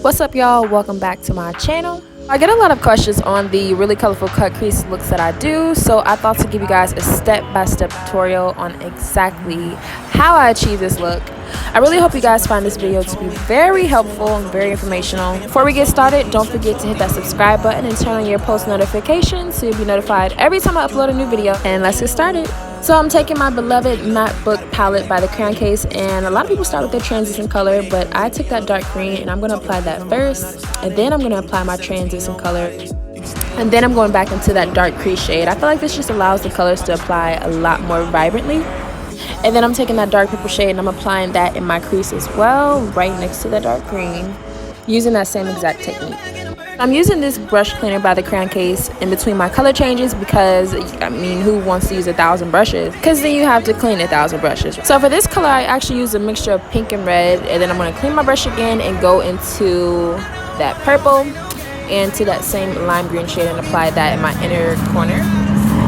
What's up, y'all? Welcome back to my channel. I get a lot of questions on the really colorful cut crease looks that I do, so I thought to give you guys a step-by-step tutorial on exactly how I achieve this look. I really hope you guys find this video to be very helpful and very informational. Before we get started, don't forget to hit that subscribe button and turn on your post notifications so you'll be notified every time I upload a new video. And let's get started. So I'm taking my beloved matte book palette by the Crayon Case, and a lot of people start with their transition color, but I took that dark green and I'm going to apply that first, and then I'm going to apply my transition color, and then I'm going back into that dark crease shade. I feel like this just allows the colors to apply a lot more vibrantly. And then I'm taking that dark purple shade and I'm applying that in my crease as well, right next to the dark green, using that same exact technique. I'm using this brush cleaner by the Crayon Case in between my color changes because, I mean, who wants to use 1,000 brushes? Because then you have to clean 1,000 brushes. So for this color, I actually use a mixture of pink and red, and then I'm going to clean my brush again and go into that purple and to that same lime green shade and apply that in my inner corner.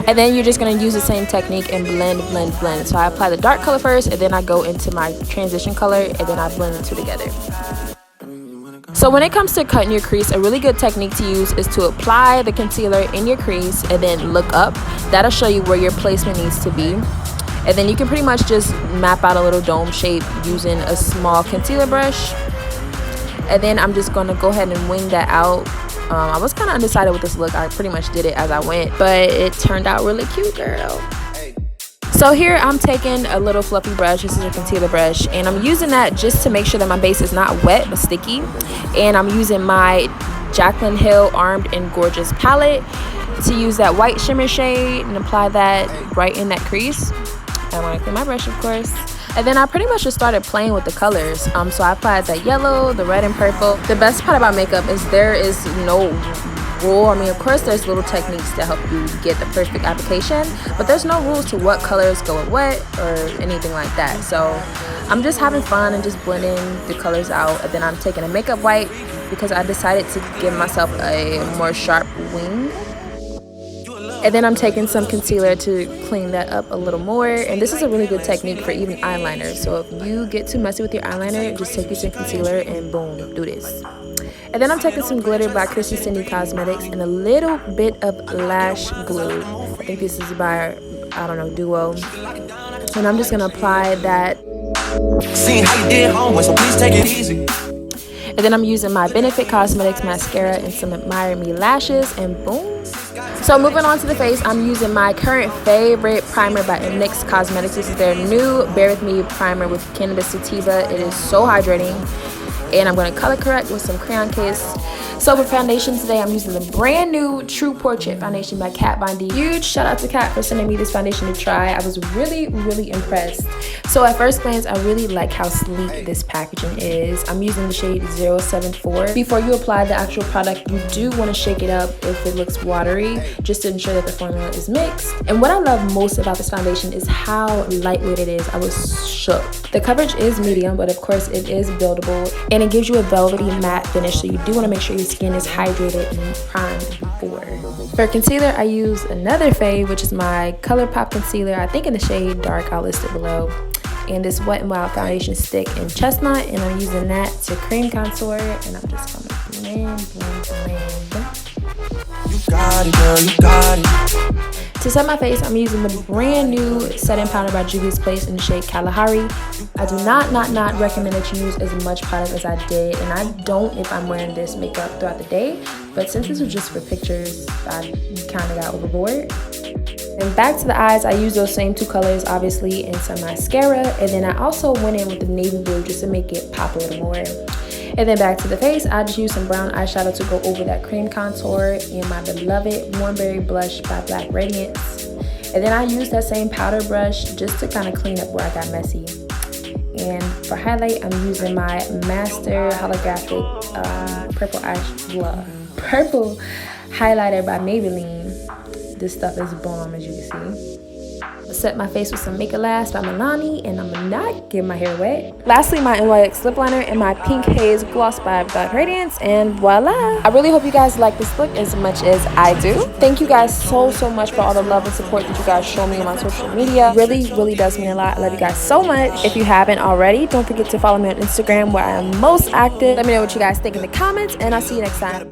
And then you're just going to use the same technique and blend. So I apply the dark color first, and then I go into my transition color, and then I blend the two together. So when it comes to cutting your crease, a really good technique to use is to apply the concealer in your crease and then look up. That'll show you where your placement needs to be. And then you can pretty much just map out a little dome shape using a small concealer brush. And then I'm just going to go ahead and wing that out. I was kind of undecided with this look. I pretty much did it as I went, but it turned out really cute, girl. So here I'm taking a little fluffy brush. This is a concealer brush, and I'm using that just to make sure that my base is not wet but sticky. And I'm using my Jaclyn Hill Armed and Gorgeous palette to use that white shimmer shade and apply that right in that crease. I want to clean my brush, of course. And then I pretty much just started playing with the colors. So I applied that yellow, the red, and purple. The best part about makeup is there is no rule. I mean, of course there's little techniques to help you get the perfect application, but there's no rules to what colors go with what or anything like that. So I'm just having fun and just blending the colors out. And then I'm taking a makeup wipe because I decided to give myself a more sharp wing. And then I'm taking some concealer to clean that up a little more. And this is a really good technique for even eyeliner. So if you get too messy with your eyeliner, just take you some concealer and boom, do this. And then I'm taking some glitter by Crease Cosmetics and a little bit of lash glue. I think this is by, I don't know, Duo. And I'm just going to apply that. See how you did homework, so please take it easy. And then I'm using my Benefit Cosmetics mascara and some Admire Me lashes, and boom. So moving on to the face, I'm using my current favorite primer by NYX Cosmetics. This is their new Bear With Me primer with Cannabis Sativa. It is so hydrating. And I'm going to color correct with some Crayon Case. So for foundation today, I'm using the brand new True Portrait foundation by Kat Von D. Huge shout out to Kat for sending me this foundation to try. I was really impressed. So at first glance, I really like how sleek this packaging is. I'm using the shade 074. Before you apply the actual product, you do want to shake it up if it looks watery, just to ensure that the formula is mixed. And what I love most about this foundation is how lightweight it is. I was shook. The coverage is medium, but of course it is buildable, and it gives you a velvety matte finish, so you do want to make sure your skin is hydrated and primed before. For concealer, I use another fave, which is my ColourPop concealer, I think in the shade Dark. I'll list it below. And this Wet n Wild foundation stick in Chestnut, and I'm using that to cream contour, and I'm just gonna blend. You got it, girl, you got it. To set my face, I'm using the brand new setting powder by Juvia's Place in the shade Kalahari. I do not recommend that you use as much product as I did, and I don't if I'm wearing this makeup throughout the day, but since this was just for pictures, I kind of got overboard. And back to the eyes, I use those same two colors, obviously, and some mascara, and then I also went in with the navy blue just to make it pop a little more. And then back to the face, I just used some brown eyeshadow to go over that cream contour and my beloved Warm Berry blush by Black Radiance. And then I used that same powder brush just to kind of clean up where I got messy. And for highlight, I'm using my Master Holographic purple highlighter by Maybelline. This stuff is bomb, as you can see. Set my face with some Make It Last by Milani, and I'm not giving my hair wet. Lastly, my NYX lip liner and my pink haze gloss by God Radiance, and voila. I really hope you guys like this look as much as I do. Thank you guys so much for all the love and support that you guys show me on my social media. Really does mean a lot. I love you guys so much. If you haven't already, don't forget to follow me on Instagram where I am most active. Let me know what you guys think in the comments, and I'll see you next time.